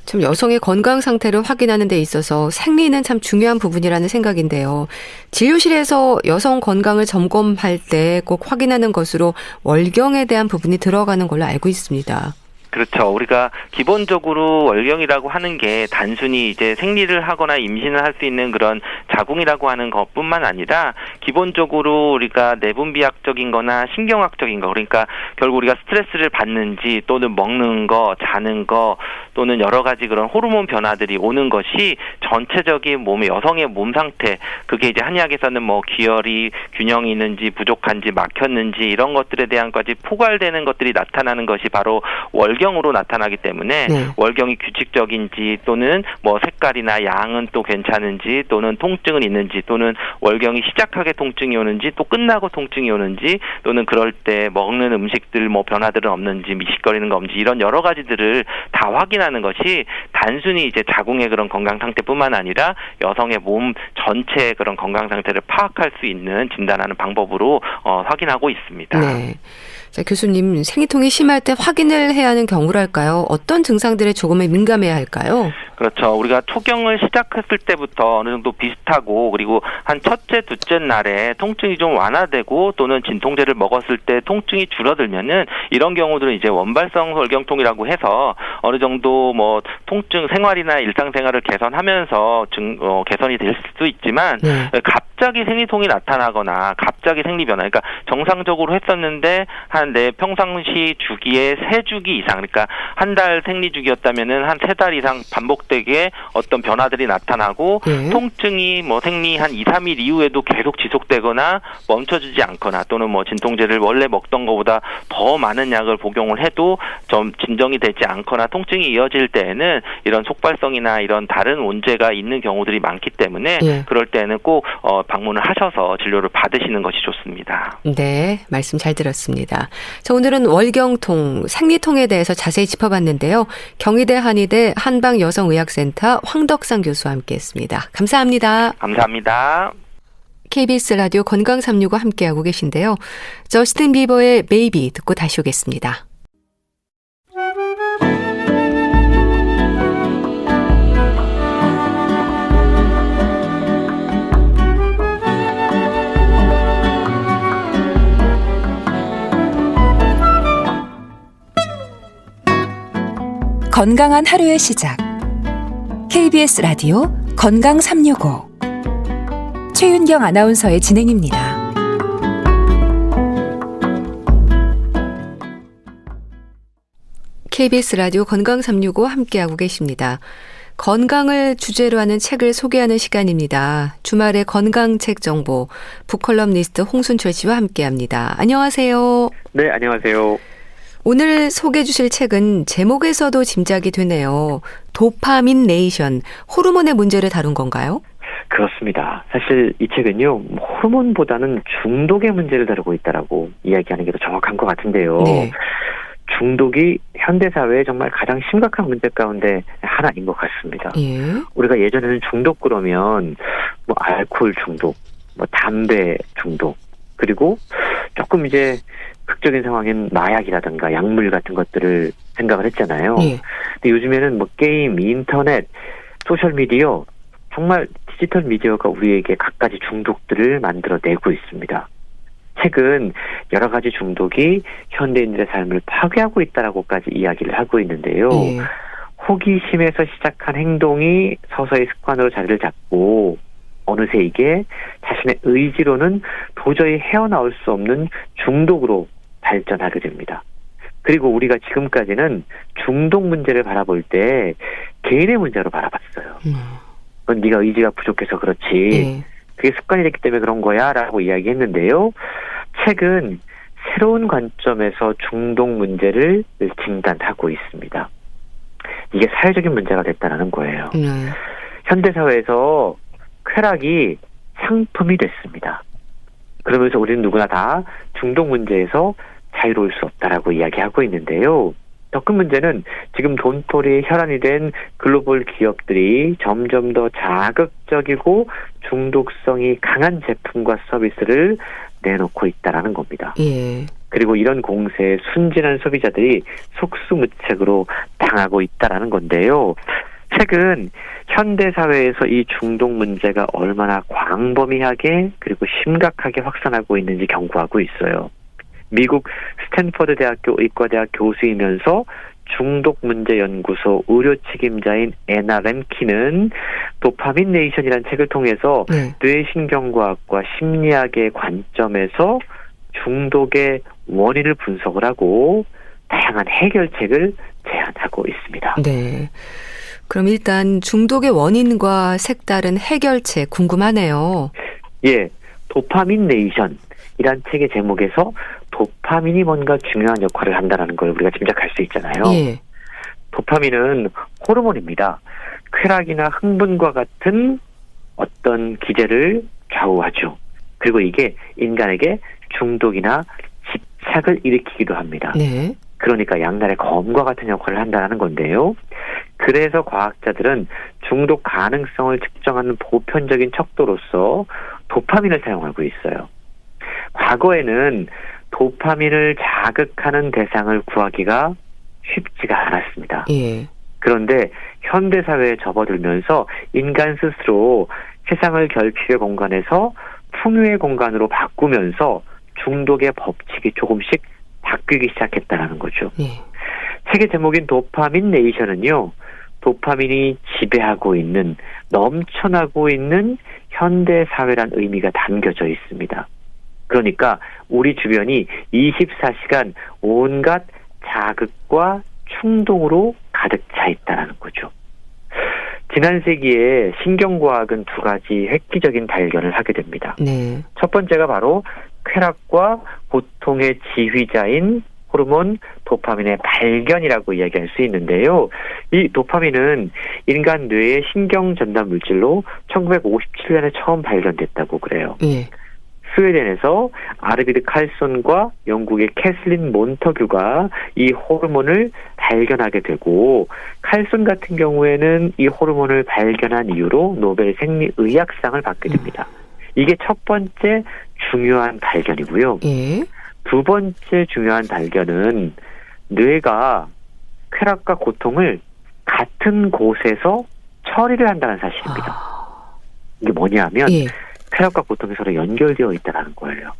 참 여성의 건강 상태를 확인하는 데 있어서 생리는 참 중요한 부분이라는 생각인데요. 진료실에서 여성 건강을 점검할 때 꼭 확인하는 것으로 월경에 대한 부분이 들어가는 걸로 알고 있습니다. 그렇죠. 우리가 기본적으로 월경이라고 하는 게 단순히 이제 생리를 하거나 임신을 할 수 있는 그런 자궁이라고 하는 것뿐만 아니라 기본적으로 우리가 내분비학적인 거나 신경학적인 거 그러니까 결국 우리가 스트레스를 받는지 또는 먹는 거, 자는 거 또는 여러 가지 그런 호르몬 변화들이 오는 것이 전체적인 몸의 여성의 몸 상태 그게 이제 한의학에서는 뭐 기혈이 균형이 있는지 부족한지 막혔는지 이런 것들에 대한까지 포괄되는 것들이 나타나는 것이 바로 월경으로 나타나기 때문에 네. 월경이 규칙적인지 또는 뭐 색깔이나 양은 또 괜찮은지 또는 통증은 있는지 또는 월경이 시작하게 통증이 오는지 또 끝나고 통증이 오는지 또는 그럴 때 먹는 음식들 뭐 변화들은 없는지 미식거리는 거 없는지 이런 여러 가지들을 다 확인하는 것이 단순히 이제 자궁의 그런 건강 상태뿐만 아니라 여성의 몸 전체의 그런 건강 상태를 파악할 수 있는 진단하는 방법으로 확인하고 있습니다. 네. 자, 교수님, 생리통이 심할 때 확인을 해야 하는 경우랄까요? 어떤 증상들에 조금은 민감해야 할까요? 그렇죠. 우리가 초경을 시작했을 때부터 어느 정도 비슷하고 그리고 한 첫째, 둘째 날에 통증이 좀 완화되고 또는 진통제를 먹었을 때 통증이 줄어들면은 이런 경우들은 이제 원발성 월경통이라고 해서 어느 정도 뭐 통증 생활이나 일상생활을 개선하면서 개선이 될 수도 있지만 네. 갑자기 생리통이 나타나거나 갑자기 생리 변화 그러니까 정상적으로 했었는데 한 내 평상시 주기에 3주기 이상 그러니까 한 달 생리 주기였다면은 한 3달 이상 반복되게 어떤 변화들이 나타나고 네. 통증이 뭐 생리 한 2, 3일 이후에도 계속 지속되거나 멈춰지지 않거나 또는 뭐 진통제를 원래 먹던 것보다 더 많은 약을 복용을 해도 좀 진정이 되지 않거나 통증이 이어질 때에는 이런 속발성이나 이런 다른 문제가 있는 경우들이 많기 때문에 네. 그럴 때는 꼭 방문을 하셔서 진료를 받으시는 것이 좋습니다. 네, 말씀 잘 들었습니다. 자, 오늘은 월경통, 생리통에 대해서 자세히 짚어봤는데요. 경희대 한의대 한방여성의학센터 황덕상 교수와 함께했습니다. 감사합니다. 감사합니다. KBS 라디오 건강 365 함께하고 계신데요. 저스틴 비버의 베이비 듣고 다시 오겠습니다. 건강한 하루의 시작. KBS 라디오 건강 365. 최윤경 아나운서의 진행입니다. KBS 라디오 건강 365 함께하고 계십니다. 건강을 주제로 하는 책을 소개하는 시간입니다. 주말의 건강책 정보 북컬럼니스트 홍순철 씨와 함께합니다. 안녕하세요. 네, 안녕하세요. 오늘 소개해 주실 책은 제목에서도 짐작이 되네요. 도파민 네이션, 호르몬의 문제를 다룬 건가요? 그렇습니다. 사실 이 책은요, 호르몬보다는 중독의 문제를 다루고 있다라고 이야기하는 게 더 정확한 것 같은데요. 네. 중독이 현대사회의 정말 가장 심각한 문제 가운데 하나인 것 같습니다. 예. 우리가 예전에는 중독 그러면 뭐 알코올 중독, 뭐 담배 중독, 그리고 조금 이제 극적인 상황인 마약이라든가 약물 같은 것들을 생각을 했잖아요. 예. 근데 요즘에는 뭐 게임, 인터넷, 소셜미디어 정말 디지털 미디어가 우리에게 갖가지 중독들을 만들어내고 있습니다. 책은 여러 가지 중독이 현대인들의 삶을 파괴하고 있다라고까지 이야기를 하고 있는데요. 예. 호기심에서 시작한 행동이 서서히 습관으로 자리를 잡고 어느새 이게 자신의 의지로는 도저히 헤어나올 수 없는 중독으로 발전하게 됩니다. 그리고 우리가 지금까지는 중독 문제를 바라볼 때 개인의 문제로 바라봤어요. 그건 네가 의지가 부족해서 그렇지. 예. 그게 습관이 됐기 때문에 그런 거야 라고 이야기했는데요. 책은 새로운 관점에서 중독 문제를 진단하고 있습니다. 이게 사회적인 문제가 됐다는 거예요. 현대사회에서 쾌락이 상품이 됐습니다. 그러면서 우리는 누구나 다 중독 문제에서 자유로울 수 없다라고 이야기하고 있는데요. 더 큰 문제는 지금 돈벌이의 혈안이 된 글로벌 기업들이 점점 더 자극적이고 중독성이 강한 제품과 서비스를 내놓고 있다라는 겁니다. 예. 그리고 이런 공세에 순진한 소비자들이 속수무책으로 당하고 있다라는 건데요. 최근 현대사회에서 이 중독 문제가 얼마나 광범위하게 그리고 심각하게 확산하고 있는지 경고하고 있어요. 미국 스탠퍼드 대학교 의과대학 교수이면서 중독문제연구소 의료 책임자인 애나 램키는 도파민 네이션이라는 책을 통해서 뇌신경과학과 심리학의 관점에서 중독의 원인을 분석을 하고 다양한 해결책을 제안하고 있습니다. 네. 그럼 일단 중독의 원인과 색다른 해결책 궁금하네요. 예, 도파민 네이션이란 책의 제목에서 도파민이 뭔가 중요한 역할을 한다는 걸 우리가 짐작할 수 있잖아요. 예. 도파민은 호르몬입니다. 쾌락이나 흥분과 같은 어떤 기제를 좌우하죠. 그리고 이게 인간에게 중독이나 집착을 일으키기도 합니다. 네. 그러니까 양날의 검과 같은 역할을 한다는 건데요. 그래서 과학자들은 중독 가능성을 측정하는 보편적인 척도로서 도파민을 사용하고 있어요. 과거에는 도파민을 자극하는 대상을 구하기가 쉽지가 않았습니다. 예. 그런데 현대사회에 접어들면서 인간 스스로 세상을 결핍의 공간에서 풍요의 공간으로 바꾸면서 중독의 법칙이 조금씩 바뀌기 시작했다는 거죠. 예. 책의 제목인 도파민 네이션은요, 도파민이 지배하고 있는, 넘쳐나고 있는 현대사회란 의미가 담겨져 있습니다. 그러니까 우리 주변이 24시간 온갖 자극과 충동으로 가득 차 있다는 거죠. 지난 세기에 신경과학은 두 가지 획기적인 발견을 하게 됩니다. 네. 첫 번째가 바로 쾌락과 고통의 지휘자인 호르몬 도파민의 발견이라고 이야기할 수 있는데요. 이 도파민은 인간 뇌의 신경 전달 물질로 1957년에 처음 발견됐다고 그래요. 예. 스웨덴에서 아르비드 칼손과 영국의 캐슬린 몬터규가 이 호르몬을 발견하게 되고, 칼손 같은 경우에는 이 호르몬을 발견한 이유로 노벨 생리의학상을 받게 됩니다. 이게 첫 번째 중요한 발견이고요. 예. 두 번째 중요한 발견은 뇌가 쾌락과 고통을 같은 곳에서 처리를 한다는 사실입니다. 이게 뭐냐면 예. 쾌락과 고통이 서로 연결되어 있다는 거예요.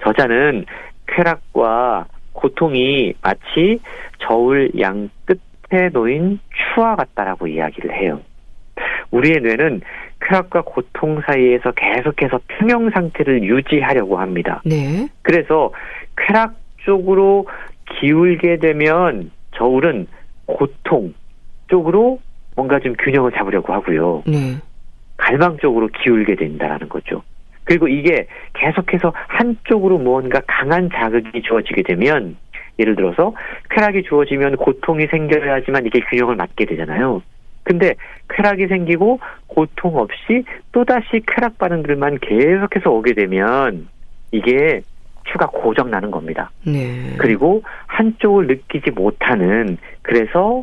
저자는 쾌락과 고통이 마치 저울 양 끝에 놓인 추와 같다라고 이야기를 해요. 우리의 뇌는 쾌락과 고통 사이에서 계속해서 평형 상태를 유지하려고 합니다. 네. 그래서 쾌락 쪽으로 기울게 되면 저울은 고통 쪽으로 뭔가 좀 균형을 잡으려고 하고요. 네. 갈망 쪽으로 기울게 된다는 거죠. 그리고 이게 계속해서 한쪽으로 무언가 강한 자극이 주어지게 되면, 예를 들어서 쾌락이 주어지면 고통이 생겨야 하지만 이게 균형을 맞게 되잖아요. 근데 쾌락이 생기고 고통 없이 또다시 쾌락 반응들만 계속해서 오게 되면 이게 추가 고정나는 겁니다. 네. 그리고 한쪽을 느끼지 못하는, 그래서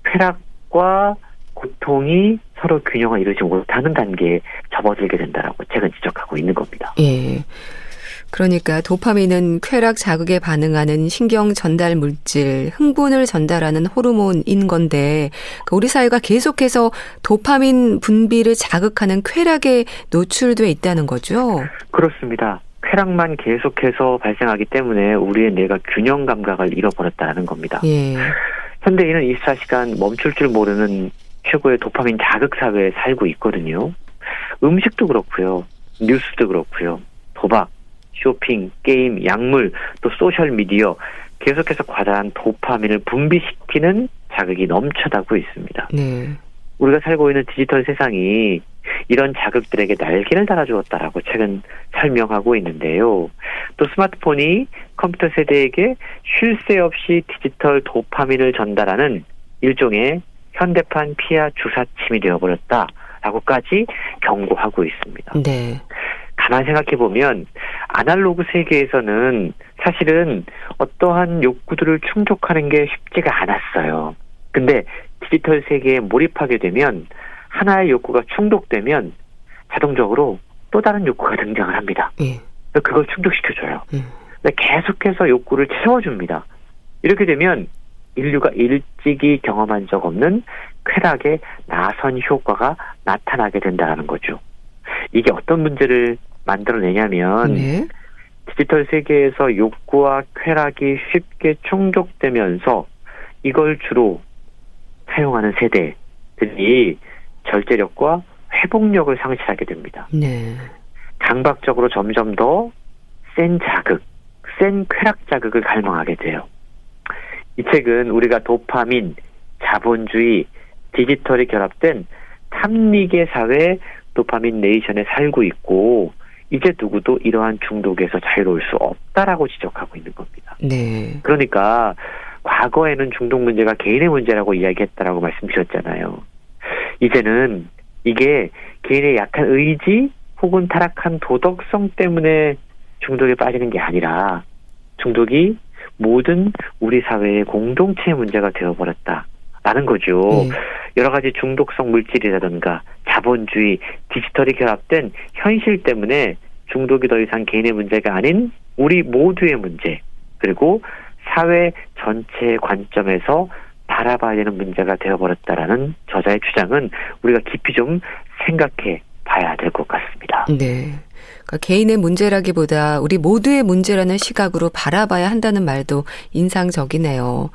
쾌락과 고통이 서로 균형을 이루지 못하는 단계에 접어들게 된다라고 책은 지적하고 있는 겁니다. 예. 그러니까 도파민은 쾌락 자극에 반응하는 신경 전달 물질, 흥분을 전달하는 호르몬인 건데, 우리 사회가 계속해서 도파민 분비를 자극하는 쾌락에 노출돼 있다는 거죠? 그렇습니다. 쾌락만 계속해서 발생하기 때문에 우리의 뇌가 균형 감각을 잃어버렸다는 겁니다. 예. 현대인은 24시간 멈출 줄 모르는 최고의 도파민 자극 사회에 살고 있거든요. 음식도 그렇고요. 뉴스도 그렇고요. 도박, 쇼핑, 게임, 약물, 또 소셜미디어, 계속해서 과다한 도파민을 분비시키는 자극이 넘쳐나고 있습니다. 네. 우리가 살고 있는 디지털 세상이 이런 자극들에게 날개를 달아주었다라고 책은 설명하고 있는데요. 또 스마트폰이 컴퓨터 세대에게 쉴 새 없이 디지털 도파민을 전달하는 일종의 현대판 피하 주사침이 되어버렸다라고까지 경고하고 있습니다. 네. 가만히 생각해보면 아날로그 세계에서는 사실은 어떠한 욕구들을 충족하는 게 쉽지가 않았어요. 근데 디지털 세계에 몰입하게 되면 하나의 욕구가 충족되면 자동적으로 또 다른 욕구가 등장을 합니다. 예. 그걸 충족시켜줘요. 계속해서 욕구를 채워줍니다. 이렇게 되면 인류가 일찍이 경험한 적 없는 쾌락의 나선 효과가 나타나게 된다는 거죠. 이게 어떤 문제를 만들어내냐면 네. 디지털 세계에서 욕구와 쾌락이 쉽게 충족되면서 이걸 주로 사용하는 세대들이 절제력과 회복력을 상실하게 됩니다. 네. 강박적으로 점점 더 센 자극, 센 쾌락 자극을 갈망하게 돼요. 이 책은 우리가 도파민, 자본주의, 디지털이 결합된 탐닉의 사회 도파민 네이션에 살고 있고 이제 누구도 이러한 중독에서 자유로울 수 없다라고 지적하고 있는 겁니다. 네. 그러니까 과거에는 중독 문제가 개인의 문제라고 이야기했다라고 말씀드렸잖아요. 이제는 이게 개인의 약한 의지 혹은 타락한 도덕성 때문에 중독에 빠지는 게 아니라 중독이 모든 우리 사회의 공동체의 문제가 되어버렸다라는 거죠. 여러 가지 중독성 물질이라든가 자본주의, 디지털이 결합된 현실 때문에 중독이 더 이상 개인의 문제가 아닌 우리 모두의 문제, 그리고 사회 전체의 관점에서 바라봐야 되는 문제가 되어버렸다라는 저자의 주장은 우리가 깊이 좀 생각해 봐야 될 것 같습니다. 네. 그러니까 개인의 문제라기보다 우리 모두의 문제라는 시각으로 바라봐야 한다는 말도 인상적이네요.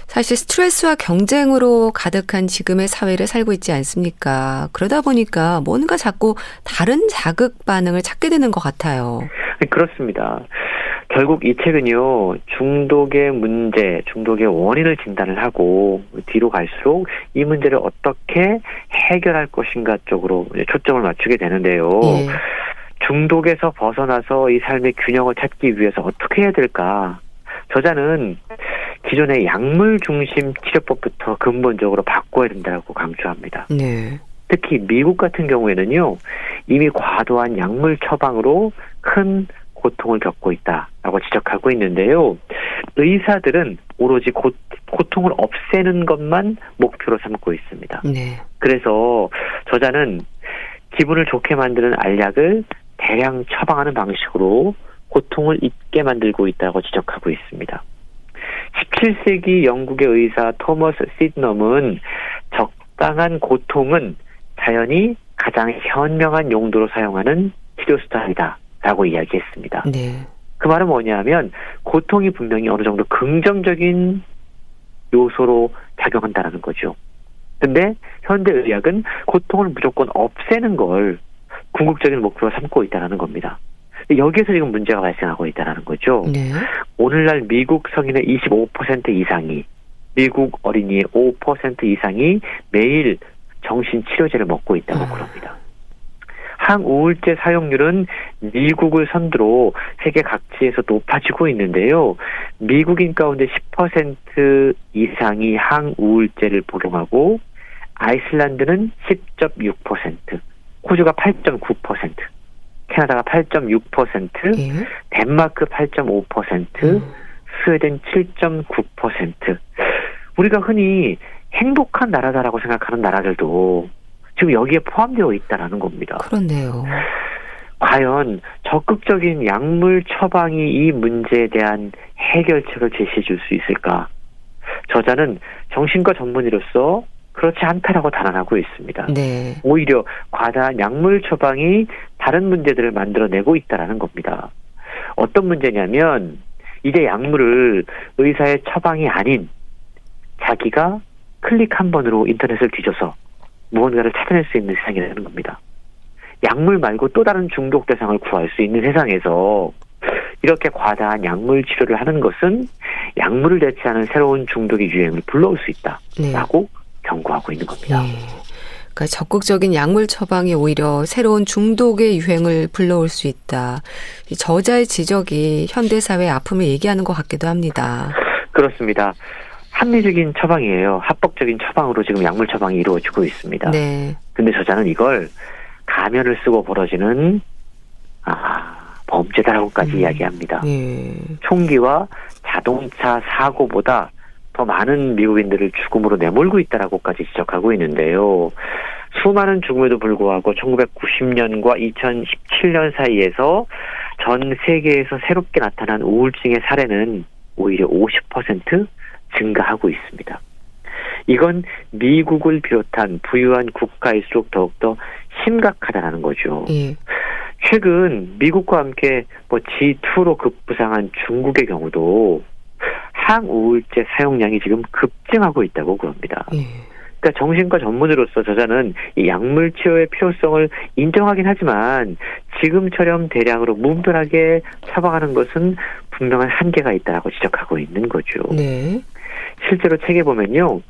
사실 스트레스와 경쟁으로 가득한 지금의 사회를 살고 있지 않습니까? 그러다 보니까 뭔가 자꾸 다른 자극 반응을 찾게 되는 것 같아요. 그렇습니다. 결국 이 책은요, 중독의 문제, 중독의 원인을 진단을 하고 뒤로 갈수록 이 문제를 어떻게 해결할 것인가 쪽으로 초점을 맞추게 되는데요. 예. 중독에서 벗어나서 이 삶의 균형을 찾기 위해서 어떻게 해야 될까? 저자는 기존의 약물 중심 치료법부터 근본적으로 바꿔야 된다고 강조합니다. 네. 특히 미국 같은 경우에는요, 이미 과도한 약물 처방으로 큰 고통을 겪고 있다라고 지적하고 있는데요. 의사들은 오로지 고통을 없애는 것만 목표로 삼고 있습니다. 네. 그래서 저자는 기분을 좋게 만드는 알약을 대량 처방하는 방식으로 고통을 잊게 만들고 있다고 지적하고 있습니다. 17세기 영국의 의사 토머스 시드넘은 적당한 고통은 자연이 가장 현명한 용도로 사용하는 치료 수단이다 라고 이야기했습니다. 네. 그 말은 뭐냐면 고통이 분명히 어느 정도 긍정적인 요소로 작용한다는 거죠. 근데 현대의학은 고통을 무조건 없애는 걸 궁극적인 목표로 삼고 있다는 겁니다. 여기에서 지금 문제가 발생하고 있다는 거죠. 네. 오늘날 미국 성인의 25% 이상이, 미국 어린이의 5% 이상이 매일 정신치료제를 먹고 있다고 그럽니다. 항우울제 사용률은 미국을 선두로 세계 각지에서 높아지고 있는데요. 미국인 가운데 10% 이상이 항우울제를 복용하고 아이슬란드는 10.6%, 호주가 8.9%, 캐나다가 8.6%, 예. 덴마크 8.5%, 스웨덴 7.9%. 우리가 흔히 행복한 나라다라고 생각하는 나라들도 지금 여기에 포함되어 있다는 겁니다. 그렇네요. 과연 적극적인 약물 처방이 이 문제에 대한 해결책을 제시해 줄 수 있을까? 저자는 정신과 전문의로서 그렇지 않다라고 단언하고 있습니다. 네. 오히려 과다한 약물 처방이 다른 문제들을 만들어내고 있다는 겁니다. 어떤 문제냐면 이제 약물을 의사의 처방이 아닌 자기가 클릭 한 번으로 인터넷을 뒤져서 무언가를 찾아낼 수 있는 세상이라는 겁니다. 약물 말고 또 다른 중독 대상을 구할 수 있는 세상에서 이렇게 과다한 약물 치료를 하는 것은 약물을 대체하는 새로운 중독의 유행을 불러올 수 있다라고 경고하고 있는 겁니다. 네. 그러니까 적극적인 약물 처방이 오히려 새로운 중독의 유행을 불러올 수 있다. 이 저자의 지적이 현대사회의 아픔을 얘기하는 것 같기도 합니다. 그렇습니다. 합리적인 처방이에요. 합법적인 처방으로 지금 약물 처방이 이루어지고 있습니다. 네. 근데 저자는 이걸 가면을 쓰고 벌어지는 범죄다라고까지 이야기합니다. 예. 총기와 자동차 사고보다 더 많은 미국인들을 죽음으로 내몰고 있다라고까지 지적하고 있는데요. 수많은 죽음에도 불구하고 1990년과 2017년 사이에서 전 세계에서 새롭게 나타난 우울증의 사례는 오히려 50% 증가하고 있습니다. 이건 미국을 비롯한 부유한 국가일수록 더욱더 심각하다는 거죠. 예. 최근 미국과 함께 G2로 급부상한 중국의 경우도 항우울제 사용량이 지금 급증하고 있다고 그럽니다. 예. 그러니까 정신과 전문의로서 저자는 이 약물 치료의 필요성을 인정하긴 하지만 지금처럼 대량으로 무분별하게 처방하는 것은 분명한 한계가 있다고 지적하고 있는 거죠. 네. 실제로 책에 보면요,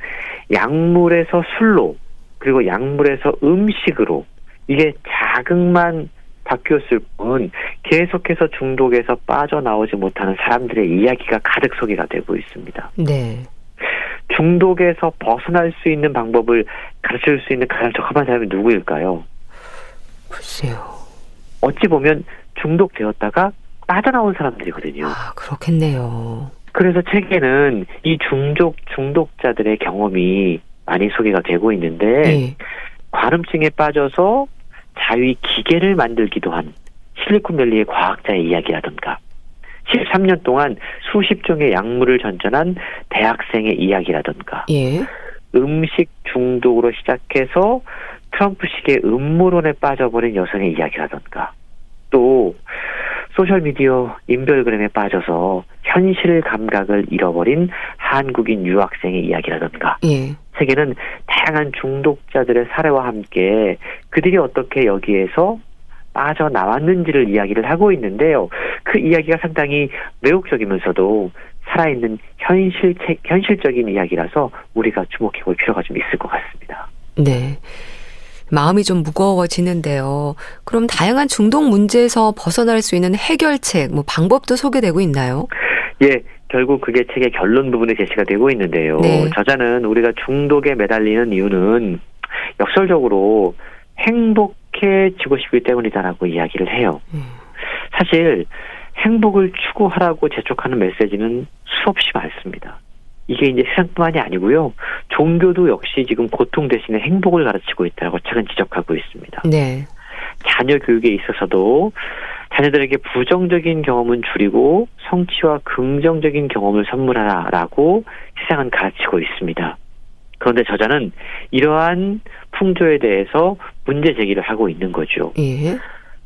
약물에서 술로 그리고 약물에서 음식으로 이게 자극만 바뀌었을 뿐 계속해서 중독에서 빠져나오지 못하는 사람들의 이야기가 가득 소개가 되고 있습니다. 네. 중독에서 벗어날 수 있는 방법을 가르칠 수 있는 가장 적합한 사람이 누구일까요? 글쎄요. 어찌 보면 중독되었다가 빠져나온 사람들이거든요. 그렇겠네요. 그래서 책에는 이 중독자들의 경험이 많이 소개가 되고 있는데 예. 과름증에 빠져서 자유의 기계를 만들기도 한 실리콘밸리의 과학자의 이야기라든가 13년 동안 수십 종의 약물을 전전한 대학생의 이야기라든가 예. 음식 중독으로 시작해서 트럼프식의 음모론에 빠져버린 여성의 이야기라든가 또 소셜미디어 인별그램에 빠져서 현실 감각을 잃어버린 한국인 유학생의 이야기라든가 예. 책에는 다양한 중독자들의 사례와 함께 그들이 어떻게 여기에서 빠져나왔는지를 이야기를 하고 있는데요. 그 이야기가 상당히 매혹적이면서도 살아있는 현실적인 이야기라서 우리가 주목해볼 필요가 좀 있을 것 같습니다. 네. 마음이 좀 무거워지는데요. 그럼 다양한 중독 문제에서 벗어날 수 있는 해결책, 방법도 소개되고 있나요? 예, 결국 그게 책의 결론 부분에 제시가 되고 있는데요. 네. 저자는 우리가 중독에 매달리는 이유는 역설적으로 행복해지고 싶기 때문이다라고 이야기를 해요. 사실 행복을 추구하라고 재촉하는 메시지는 수없이 많습니다. 이게 이제 세상뿐만이 아니고요. 종교도 역시 지금 고통 대신에 행복을 가르치고 있다고 책은 지적하고 있습니다. 네. 자녀 교육에 있어서도 자녀들에게 부정적인 경험은 줄이고 성취와 긍정적인 경험을 선물하라라고 세상은 가르치고 있습니다. 그런데 저자는 이러한 풍조에 대해서 문제 제기를 하고 있는 거죠. 예.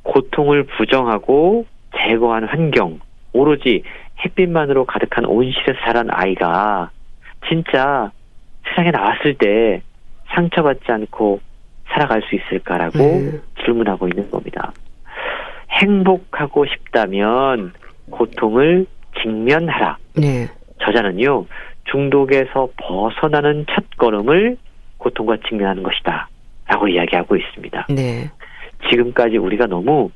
고통을 부정하고 제거한 환경, 오로지 햇빛만으로 가득한 온실에서 자란 아이가 진짜 세상에 나왔을 때 상처받지 않고 살아갈 수 있을까라고 질문하고 있는 겁니다. 행복하고 싶다면 고통을 직면하라. 네. 저자는요, 중독에서 벗어나는 첫걸음을 고통과 직면하는 것이다 라고 이야기하고 있습니다. 네. 지금까지 우리가 너무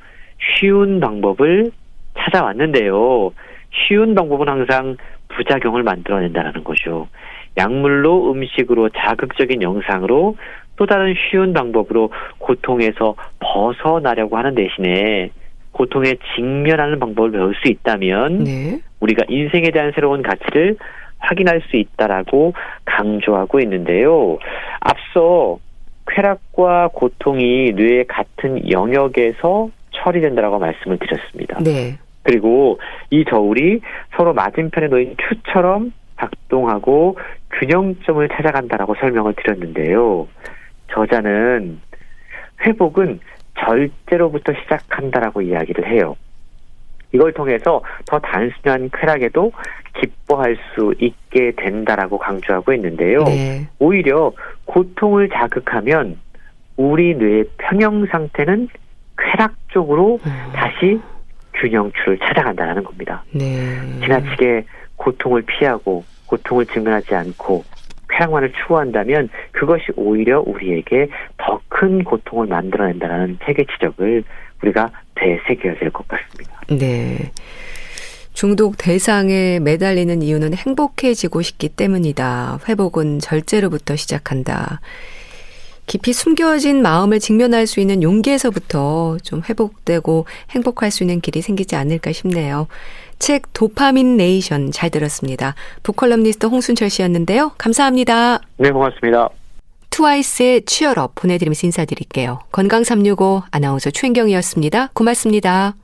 쉬운 방법을 찾아왔는데요. 쉬운 방법은 항상 부작용을 만들어낸다는 거죠. 약물로, 음식으로, 자극적인 영상으로 또 다른 쉬운 방법으로 고통에서 벗어나려고 하는 대신에 고통에 직면하는 방법을 배울 수 있다면 네. 우리가 인생에 대한 새로운 가치를 확인할 수 있다라고 강조하고 있는데요. 앞서 쾌락과 고통이 뇌의 같은 영역에서 처리된다라고 말씀을 드렸습니다. 네. 그리고 이 저울이 서로 맞은편에 놓인 큐처럼 작동하고 균형점을 찾아간다라고 설명을 드렸는데요. 저자는 회복은 절제로부터 시작한다라고 이야기를 해요. 이걸 통해서 더 단순한 쾌락에도 기뻐할 수 있게 된다라고 강조하고 있는데요. 네. 오히려 고통을 자극하면 우리 뇌의 평형 상태는 쾌락 쪽으로 다시 균형추를 찾아간다는 겁니다. 네. 지나치게 고통을 피하고 고통을 직면하지 않고 쾌락만을 추구한다면 그것이 오히려 우리에게 더 큰 고통을 만들어낸다는 책의 지적을 우리가 되새겨야 될 것 같습니다. 네. 중독 대상에 매달리는 이유는 행복해지고 싶기 때문이다. 회복은 절제로부터 시작한다. 깊이 숨겨진 마음을 직면할 수 있는 용기에서부터 좀 회복되고 행복할 수 있는 길이 생기지 않을까 싶네요. 책 도파민 네이션 잘 들었습니다. 북컬럼니스트 홍순철 씨였는데요. 감사합니다. 네, 고맙습니다. 트와이스의 치얼업 보내드리면서 인사드릴게요. 건강365 아나운서 최인경이었습니다. 고맙습니다.